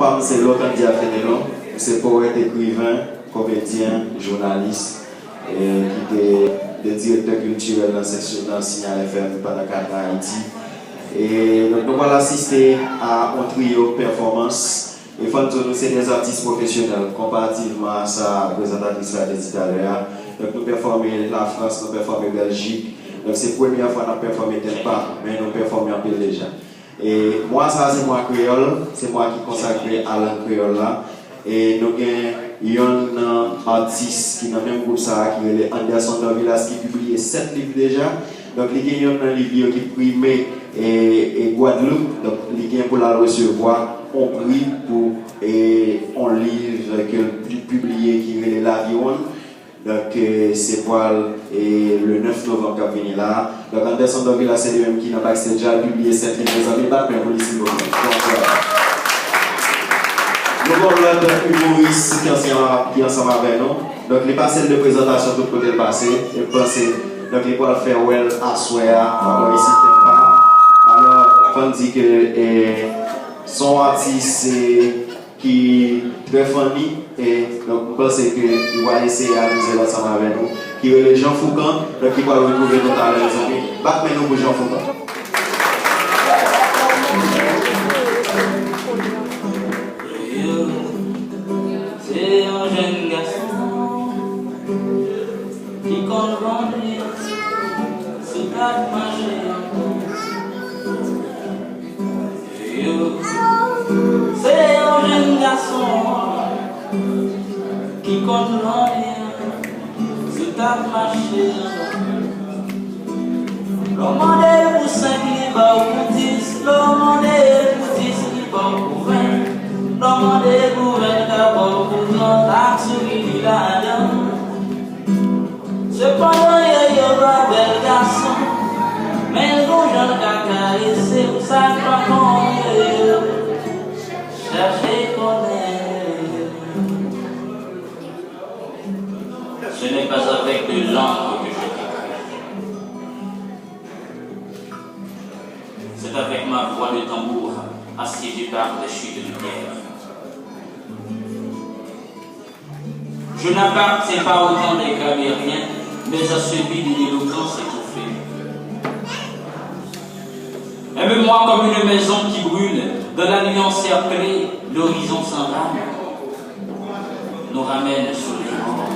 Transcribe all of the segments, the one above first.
papa, c'est Locandia Fénélon. C'est poète, écrivain, comédien, journaliste, qui était le directeur culturel dans la section dans le Signal FM pendant 4 ans à Haïti. Et donc, nous allons assister à un trio performance. Et Fantono, c'est des artistes professionnels, comparativement à sa présentatrice à dit tout à l'heure. Donc, nous performons la France, nous performons la Belgique. Donc, c'est la première fois que nous performons pas, mais nous performons un peu déjà. Et moi, ça, c'est moi créole, c'est moi qui consacré à la créole là. Et nous avons un artiste qui est dans le même groupe, qui est Anderson Dorvilas, qui a publié 7 livres déjà. Donc, il y a un livre qui est primé et Guadeloupe. Donc, il y a pour la recevoir, on prie pour un livre qui est publié qui est l'Avion. Donc, c'est pour le 9 novembre qui vient là. Donc, Anderson Dorvilas, c'est lui-même qui n'a déjà publié 7 livres. Vous avez pas peur pour les signes. Nous avons l'autre humoriste qui est ensemble avec nous. Donc, les parcelles de présentation, tout côté le passé. Et pensez, donc, il peut le faire well à Soya. Alors, ici, alors, on dit que son artiste qui est très funny. Et donc, vous pensez qu'il va essayer à nous ensemble avec nous. Qui est le Jean Foucan. Donc, il va retrouver tout à l'heure, les amis. Battez-nous pour Jean Foucan. C'est un jeune garçon qui compte grandir sous ta marché. C'est un jeune garçon qui compte grandir sous ta marché. L'homme est pour 5, il va pour 10. L'homme est pour 10, il va pour 20. L'homme est pour 20, d'abord pour 30. La souris, il a donné. Cependant, il y a un bel garçon. Mais le jeune caca, c'est pour ça qu'on chercher qu'on est. Ce n'est pas avec de langue que je t'écris. C'est avec ma voix de tambour assiégée par-dessus de lumière. Je n'appartiens pas au temps des Camériens, mais à celui d'une éloquence étouffée. Aime-moi comme une maison qui brûle, dans la nuit encerclée, l'horizon sans âme nous ramène sur les morts.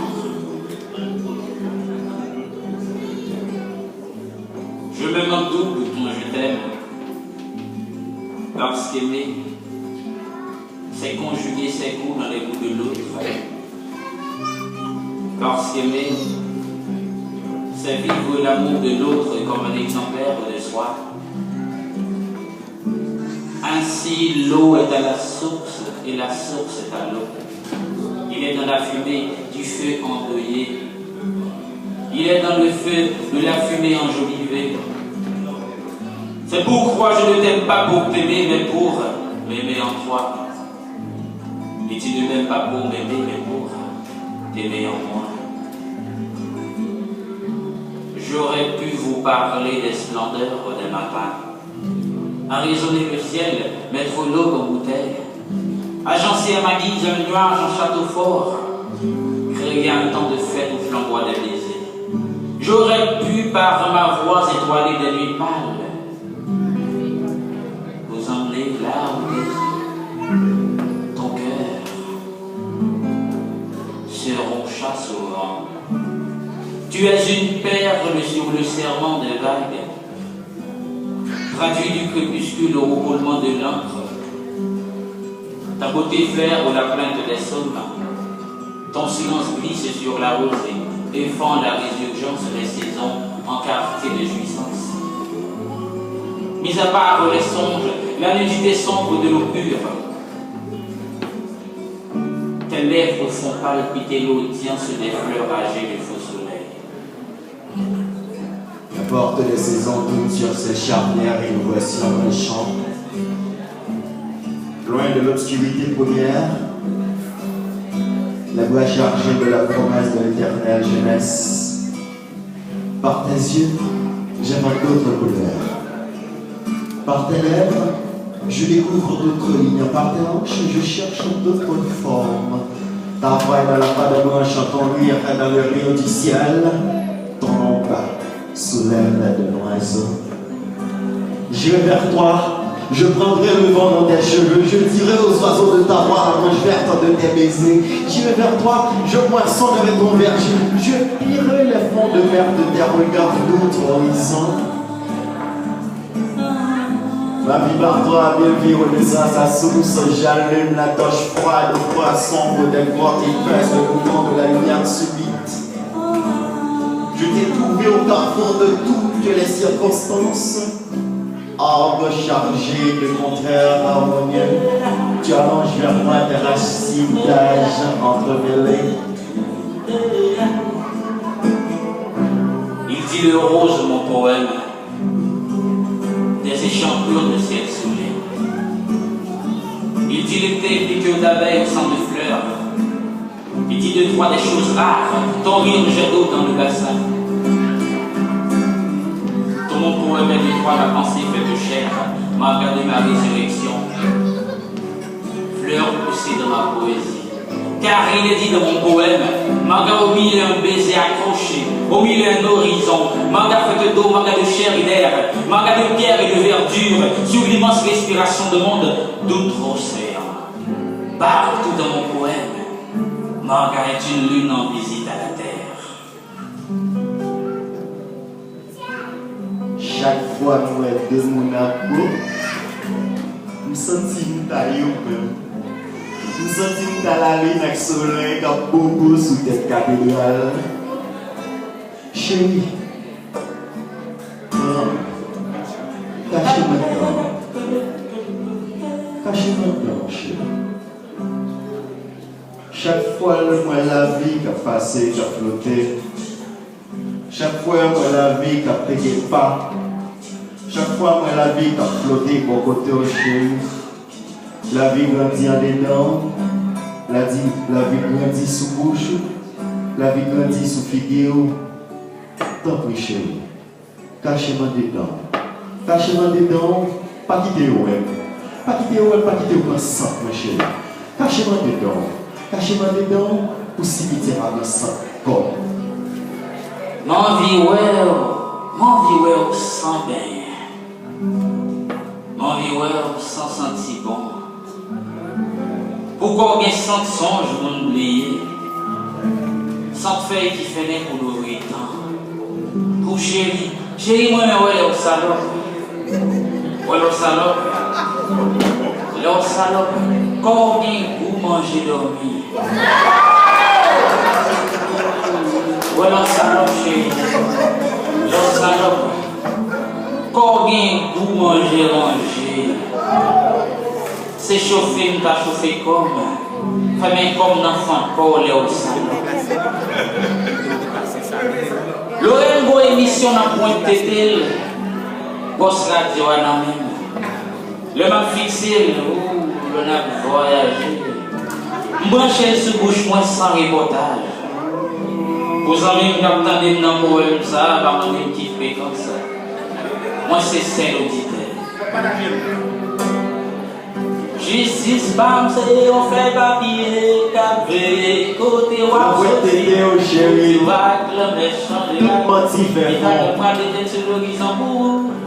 Je me moque double quand je t'aime, parce qu'aimer, c'est conjuguer ses coups dans les coups de l'autre. Parce qu'aimer, c'est vivre l'amour de l'autre comme un exemplaire de soi. Ainsi, l'eau est à la source et la source est à l'eau. Il est dans la fumée du feu endeuillé. Il est dans le feu de la fumée enjolivée. C'est pourquoi je ne t'aime pas pour t'aimer, mais pour m'aimer en toi. Et tu ne m'aimes pas pour m'aimer, mais pour t'aimer en moi. J'aurais pu vous parler des splendeurs de ma part. Arraisonner le ciel, mettre l'eau en bouteille, agencer à ma guise un nuage en château fort, créer un temps de fête au flamboie des baisers. J'aurais pu, par ma voix étoilée des nuits pâles, vous emmener là où ton cœur se ronchasse au vent. Tu es une perle sur le serment des vagues, traduit du crépuscule au roulement de l'encre. Ta beauté faire la plainte des sommes. Ton silence glisse sur la rosée et fend la résurgence des saisons en quartier de jouissance. Mis à part les songes, la nudité sombre de l'eau pure. Tes lèvres font palpiter l'audience des fleurs âgées du faux soleil. La porte des saisons tourne sur ses charnières et nous voici dans le champ. Loin de l'obscurité première, la voix chargée de la promesse de l'éternelle jeunesse. Par tes yeux, j'invente d'autres couleurs. Par tes lèvres, Je découvre d'autres lignes appartenantes, je cherche d'autres formes. Ta voix est dans la pas de branche, ton rire est dans le rayon du ciel. Ton ombre sous l'aile de l'oiseau. J'irai vers toi, je prendrai le vent dans tes cheveux, je dirai aux oiseaux de ta voix la branche verte de tes baisers. J'irai vers toi, je moissonnerai ton verger, je pillerai les fonds de mer de tes regards d'autres horizons. Ma vie par toi, bien vivre de sa source, j'allume la torche froide au froid sombre des grottes qui pèsent le mouvement de la lumière subite. Je t'ai trouvé au carrefour de toutes les circonstances, arbre chargé de contraires harmonieux. Tu allonges vers moi tes racines d'âge entremêlées. Il dit le rose, mon poème, des échancrures de ciel soleil. Il dit l'été piqûre d'abeilles au centre de fleurs. Il dit de toi des choses rares, ton rire jette d'eau dans le bassin. Ton mon poème est de toi la pensée faite de chair, marqueur de ma résurrection. Fleurs poussées dans ma poésie. Car il est dit dans mon poème, Manga au milieu un baiser accroché, au milieu un horizon, Manga fait d'eau, Manga de chair et d'air, Manga de pierre et de verdure, sur l'immense respiration de monde d'outre-océan. Partout dans mon poème, Manga est une lune en visite à la terre. Chaque fois que nous sommes de mon amour, nous sentimos nous sentimos dans la lune avec le soleil comme bobo sous tête cathédrale. Chérie, cachez-moi dedans, chérie. Chaque fois moi la vie qui a passé, qui a flotté. Chaque fois moi la vie qui a payé pas. Chaque fois moi la vie qui a flotté pour côté au chéri. La vie grandit en dedans, la vie grandit sous bouche, la vie grandit sous figuier. Tant pis chérie, cachez-moi dedans, pas quitter ou même, pas quitter ou pas sang, mon chéri. Cachez-moi dedans, pour cimetière à sang, comme. Mon vie ouais, sans bien. Mon vie ouais, sans sentir bon. Pourquoi on sent songe, mon oublié? Sans feuille qui fait pour l'ouvrir tant. Pour chérie, moi, ouais, au salope. Ouais, au salope. Le salope, combien vous mangez dormir? Ouais, le salope, chérie. Le salope, combien vous mangez ranger? C'est chauffé, m'ta chauffé comme. Famille comme l'enfant, pour les au salon. L'Orengo émission n'a point tété. Boss radio à la même. Le m'a fixé, le n'a voyagé. M'brancher sous bouche moins sans reportage. Vous en même qu'attendez dans le poème ça, par mon qui fait comme ça. Moi c'est saint auditeur. Justice, bam, c'est on fait papier, capé, côté oiseau. Tout chéri. Tout menti fait bon.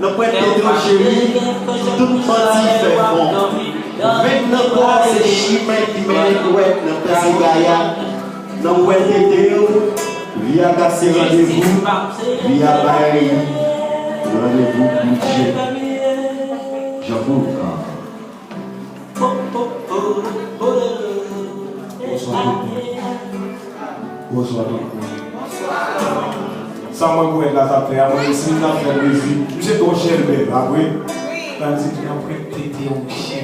Non, pas t'aider au chéri. Tout menti fait bon. Maintenant, quoi, c'est chimère qui mène ouais, non, pas c'est gaillard. Non, ouais, t'aider, via casser rendez-vous, via bailler, rendez-vous budget. J'avoue, Bonsoir. Ça m'a dit là, ça fait à moi, si nous avons fait le défi, j'ai ton chien, mais après, tandis que tu as prêté ton chien.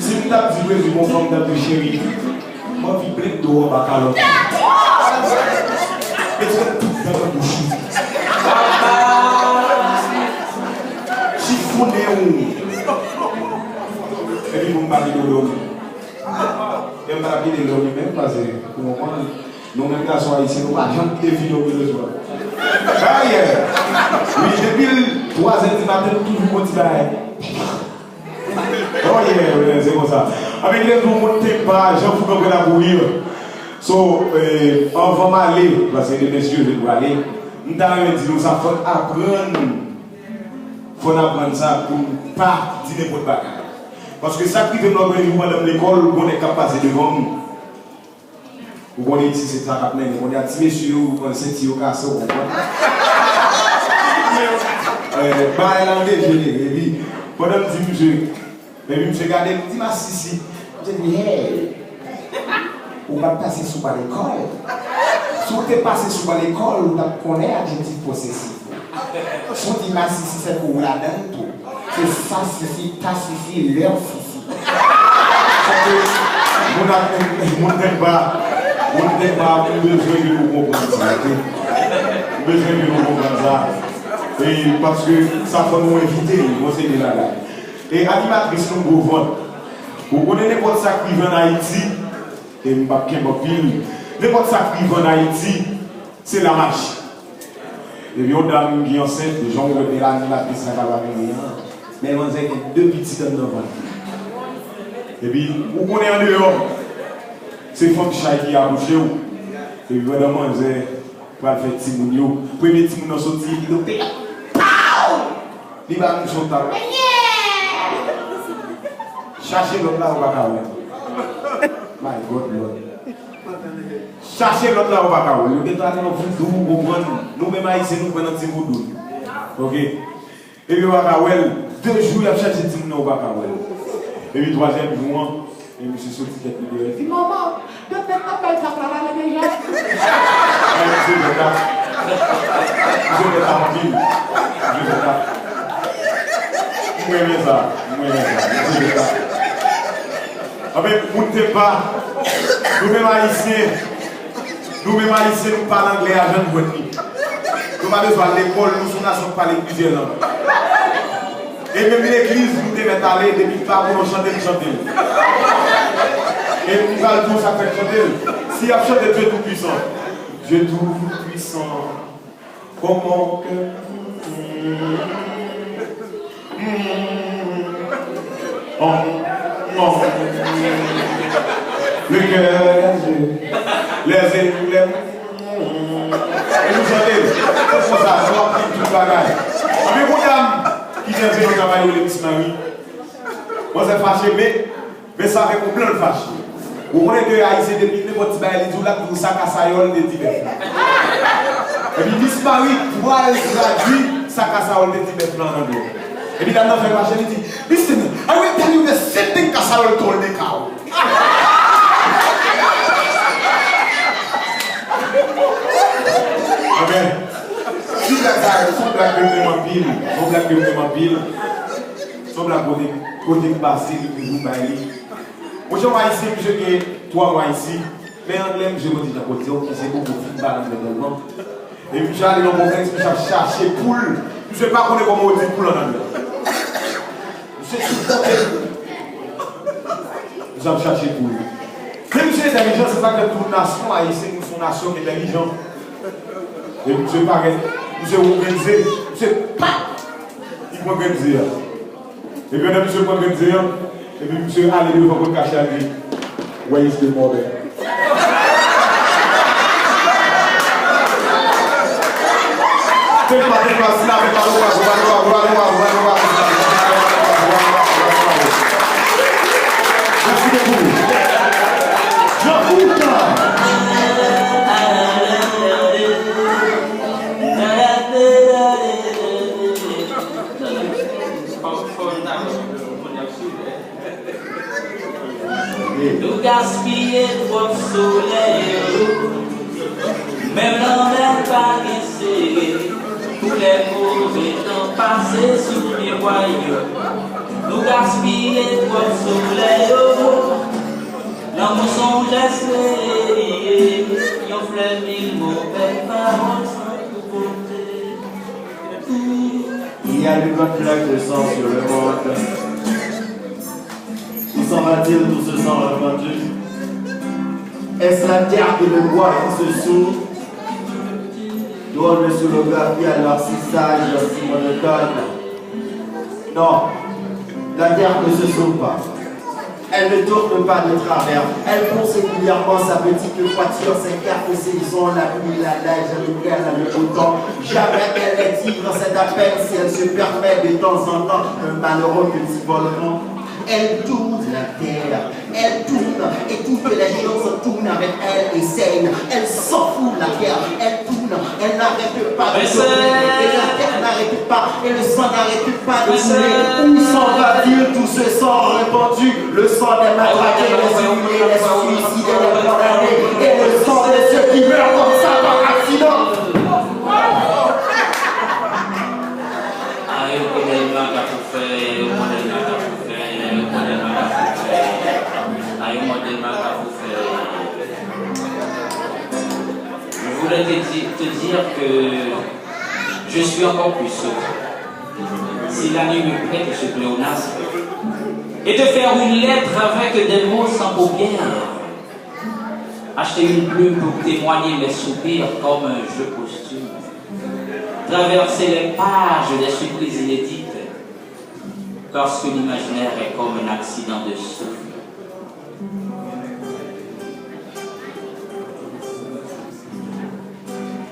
Si nous avons dit mon femme de chérie, moi, je suis plein d'eau à Bacalot. Si vous voulez, et puis vous me parlez de l'homme. Je ne vais pas parler de l'homme même parce que pour le moment, nous-mêmes garçons ici, nous ne pouvons pas jamais définir le soir. Oui, depuis 3h du matin, toujours continuer. Oh yeah, c'est comme ça. Avec les gens qui ne pas, j'en fous qu'on peut la courir. So, on va m'aller, parce que les messieurs, je dois aller. Nous avons dit, nous avons apprendre. Il faut apprendre ça pour ne pas dire n'importe quoi. Parce que ça qui est dans l'école, on est capable de passer devant nous. Vous connaissez ici, c'est ça qu'on a dit, petit monsieur, vous connaissez si vous cassez, vous comprenez? Bah, elle a déjeuné, et puis, pendant le petit monsieur, et puis, monsieur regardez, il dit, ma sissi, je dis, hey, on va passer sous l'école. Si vous êtes passé sous l'école, vous connaissez l'adjectif possessif. Si vous dites, ma sissi, c'est pour la dent, tout. C'est ça, sissi, ta sissi, leur sissi. Mon débat, besoin de nous comprendre ça. Besoin de nous comprendre ça. Et parce que ça faut nous éviter, on s'est dit là. Et animatrice, nous gouvernons. Vous connaissez n'importe ça qui vient en Haïti, et nous ne pouvons pas pile. N'importe ça qui vient en Haïti, c'est la marche. Et puis, on a une vie enceinte, les gens ont été l'animatrice, ça va venir. Mais on a deux petits hommes devant. Et puis, vous connaissez en dehors, c'est Femme Chai qui a bouché. Et puis, vraiment, on va faire Timounio. Premier Timounio sorti, il a fait. Il va nous chanter. Cherchez l'autre là, on va faire. My God, Lord. Cherchez l'autre là, on va faire. Nous mêmes haïtiens, nous prenons un petit boudou. Ok? Et puis, on va faire 2 jours, il a cherché Timounio, on va faire. Et puis, 3e jour, et M. Soti qui est il dit, maman, de tête pas ça pour la déjà. Monsieur Beta, en ville. Monsieur Beta. Moi, j'aime ça. Monsieur Beta. Mais vous ne pas, nous-mêmes haïtiens, nous parlons anglais à jeune voix. Nous n'avons pas besoin de l'école, nous sommes nation parler plusieurs langues. Et même l'église, nous devons aller depuis pas pour nous chanter. Et nous allons tous ça faire chanter. Si on chante Dieu tout-puissant, Dieu tout-puissant, comment que. Le cœur, les élèves. Et nous chantons. C'est pour ça, nous avons pris tout le bagage. Mais madame, qui vient faire le travail au Lévis Marie, on s'est fâché, mais ça fait plein de fâché. Vous connaissez que Haïtien depuis le petit bail, il dit là pour ça cassayol de Tibet. Et puis disparaît, pour aller traduire sa cassayol de Tibet en anglais. Et puis là, on fait fâché, il dit, listen, I will tell you the same thing cassayol told the cow. Amen. Si la gare, son blague de pile, son blague côté passé, le jour bailli. Moi, je suis ici, je suis 3 mois ici, mais en anglais, je me dis à côté, c'est beaucoup de feedback dans le développement. Et puis, j'allais dans mon ex, je chercher poule. Je ne sais pas comment on dit poule en anglais. Je sais chercher poule. Même si les intelligents, c'est pas que toute nation haïtienne, nous sommes nation intelligente. Et monsieur pareil, monsieur organisé, monsieur pas, il prend organisé. Et puis monsieur prend organisé, et puis monsieur allez devant pour cacher à lui. Where is the mother? Merci beaucoup. Nous gaspiller trop de soleil, même l'envers pas serré, tous les mauvais temps passés sur mes royaumes. Nous gaspiller trop de soleil, l'amour son geste lié, yon flemme mille mauvaises paroles sans tout côté. Il y a une bonne flaque de sang sur le monde. Où s'en va-t-il tout ce sang répandu? Est-ce la terre et le bois qui se sourd? Drôle sur le gars qui a leur si sage, si monotone. Non, la terre ne se sauve pas. Elle ne tourne pas de travers. Elle pousse régulièrement sa petite voiture, ses cartes saisons, la pluie, la neige, le gel, le beau temps. Jamais elle est ivre, c'est à peine si elle se permet de temps en temps un malheureux petit volcan. Elle tourne la terre, elle tourne et toutes les choses tournent avec elle et saignent. Elle s'en fout de la terre, elle tourne, elle n'arrête pas de tourner. Et la terre n'arrête pas, et le sang n'arrête pas de couler. Où s'en va-t-il tout ce sang répandu? Le sang des matraqués, les humiliés, les suicidés, les condamnés, et le sang de ceux qui meurent comme ça par accident. Je voulais te dire que je suis encore plus sourd. Si la nuit me prête ce pléonasme et te faire une lettre avec des mots sans paupières, acheter une plume pour témoigner mes soupirs comme un jeu posthume, traverser les pages des surprises inédites, parce que l'imaginaire est comme un accident de souffle.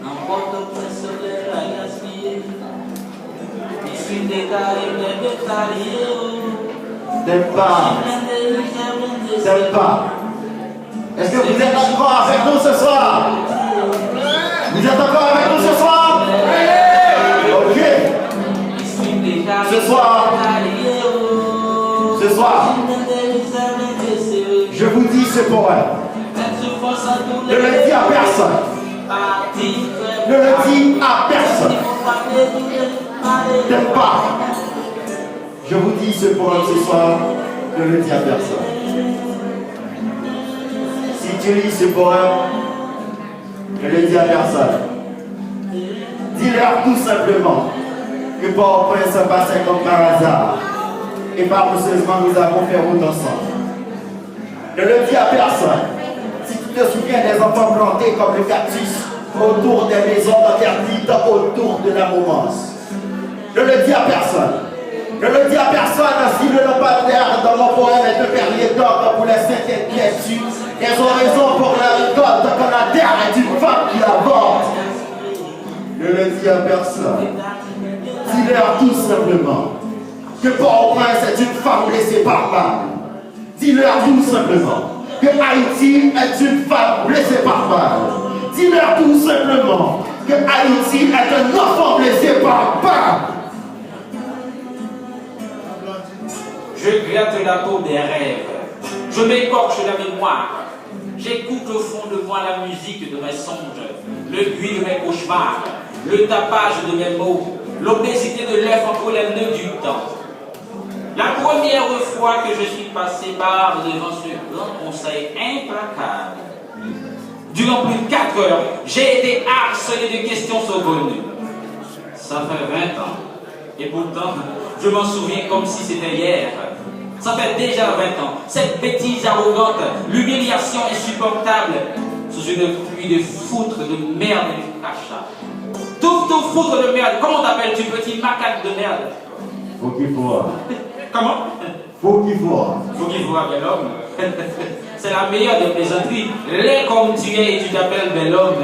N'importe quel soleil à gaspiller, il suit des carrés, des détaillés. T'aimes pas. T'aimes pas. Est-ce que vous êtes encore avec nous ce soir? Vous êtes encore avec nous ce soir? Ok. Ce soir, je vous dis ce poème. Ne le dis à personne. Ne le dis à personne. T'aimes pas. Je vous dis ce poème ce soir. Ne le dis à personne. Si tu lis ce poème, ne le dis à personne. Dis-leur tout simplement que Port-au-Prince se passait comme par hasard. Et par-mousseusement, nous avons fait route ensemble. Ne le dis à personne. Si tu te souviens des enfants plantés comme le cactus autour des maisons interdites, autour de la mouvance. Ne le dis à personne. Ne le dis à personne si le lampadaire dans mon poème est un perrier d'or pour les saintes inquiétudes. Des oraisons pour la récolte quand la terre est une femme qui avorte. Ne le dis à personne. Dis-leur tout simplement que Port-au-Prince est une femme laissée par balle. Dis-leur tout simplement que Haïti est une femme blessée par balle. Dis-leur tout simplement que Haïti est un enfant blessé par balle. Je gratte la peau des rêves, je m'écorche la mémoire, j'écoute au fond de moi la musique de mes songes, le bruit de mes cauchemars, le tapage de mes mots, l'obésité de l'œuf entre les nœuds du temps. La première fois que je suis passé par devant ce grand conseil implacable, durant plus de 4 heures, j'ai été harcelé de questions saugrenues. Ça fait 20 ans, et pourtant, je m'en souviens comme si c'était hier. Ça fait déjà 20 ans, cette bêtise arrogante, l'humiliation insupportable, sous une pluie de foutre, de merde et de crachat. Tout foutre de merde, comment t'appelles-tu, petit macaque de merde? Faut qu'il voit. Comment? Faut qu'il voit. Faut qu'il voit, bel homme. C'est la meilleure des plaisanteries. Laid comme tu es et tu t'appelles bel homme.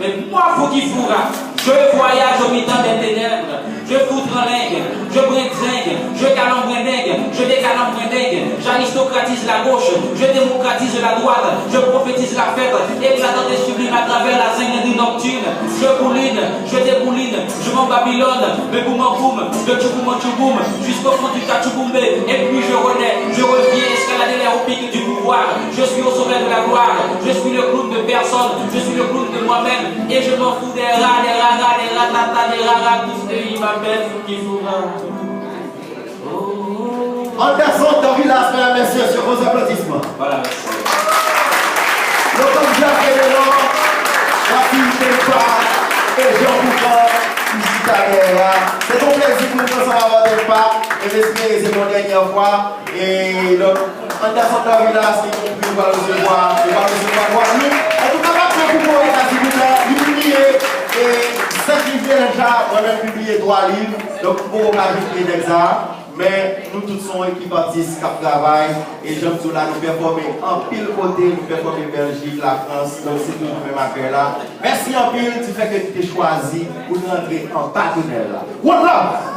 Mais moi, faut qu'il fourra. Je voyage au milieu des ténèbres. Je foutrelingue, je brinzingue, je calambringue, je décalambringue, j'aristocratise la gauche, je démocratise la droite, je prophétise la fête, éclatante et sublime à travers la zinglerie nocturne. Je bouline, je débouline, je m'en babylone, me boum en boum, de tchouboum en tchouboum, jusqu'au fond du tchouboumé. Et puis je renais, je reviens escalader les hauts pics du pouvoir. Je suis au sommet de la gloire, je suis le clown de personne, je suis le clown de moi-même. Et je m'en fous des rats, des raras, des ratatas, des raras, tout ce qu'il m'appelle, faut qu'il faut. Anderson Dovilas, mesdames et messieurs, sur vos applaudissements. Voilà, merci. L'automne Jacques et Léon, Rafine Tempa et Jean Boucan, ici Taguera. C'est ton plaisir pour nous ensemble à Tempa. Et j'espère que c'est mon dernière fois. Et donc, Anderson Dovilas, qui va recevoir, nous. En tout cas, merci beaucoup, s'il vous plaît. déjà, moi-même publié 3 livres, donc pour ajouter des arts. Mais nous tous sommes équipe artistes qui travaillent et j'aime tout là, nous performer en pile côté, nous performer Belgique, la France, donc c'est tout le même accueil là. Merci en pile, tu fais que tu t'es choisi pour nous entrer en partenaire là. One love!